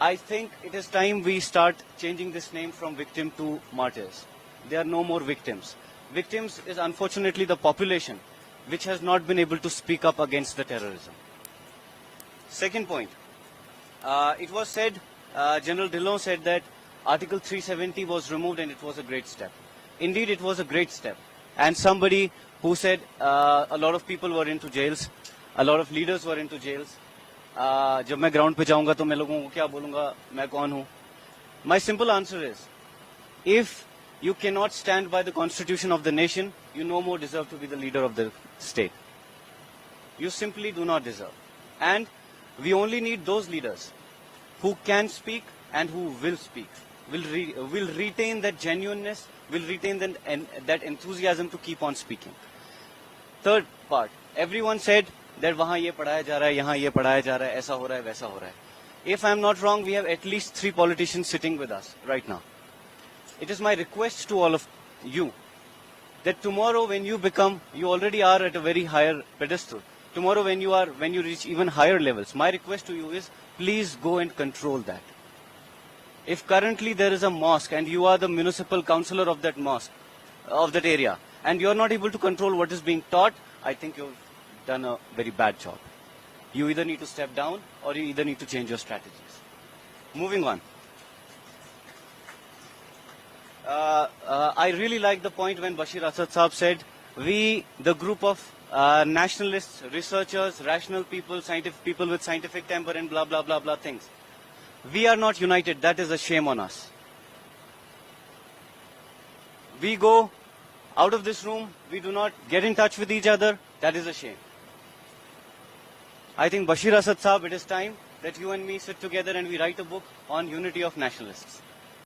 I think it is time we start changing this name from victim to martyrs. There are no more victims. Victims is unfortunately the population which has not been able to speak up against the terrorism. Second point, it was said, General Dillon said that Article 370 was removed and it was a great step. Indeed, it was a great step. And somebody who said a lot of people were into jails, a lot of leaders were into jails. जब मैं ground पे जाऊंगा तो मैं लोगों को क्या बोलूंगा, मैं कौन हूं? My simple answer is, if you cannot stand by the constitution of the nation, you no more deserve to be the leader of the state. You simply do not deserve. And we only need those leaders who can speak and who will speak, will retain that genuineness, will retain that enthusiasm to keep on speaking. Third part, everyone said that वहाँ ये पढ़ाया जा रहा है, यहाँ ये पढ़ाया जा रहा है, ऐसा हो रहा है, वैसा हो रहा है. If I am not wrong, we have at least 3 politicians sitting with us right now. It is my request to all of you that tomorrow when you become, you already are at a very higher pedestal. Tomorrow when you reach even higher levels, my request to you is please go and control that. If currently there is a mosque and you are the municipal councillor of that mosque, of that area, and you are not able to control what is being taught, I think you've done a very bad job. You either need to step down or you either need to change your strategies. Moving on. I really like the point when Bashir Asad Saab said, we, the group of nationalists, researchers, rational people, scientific people with scientific temper and blah, blah, blah, blah things. We are not united. That is a shame on us. We go out of this room. We do not get in touch with each other. That is a shame. I think Bashir Asad Saab, it is time that you and me sit together and we write a book on unity of nationalists.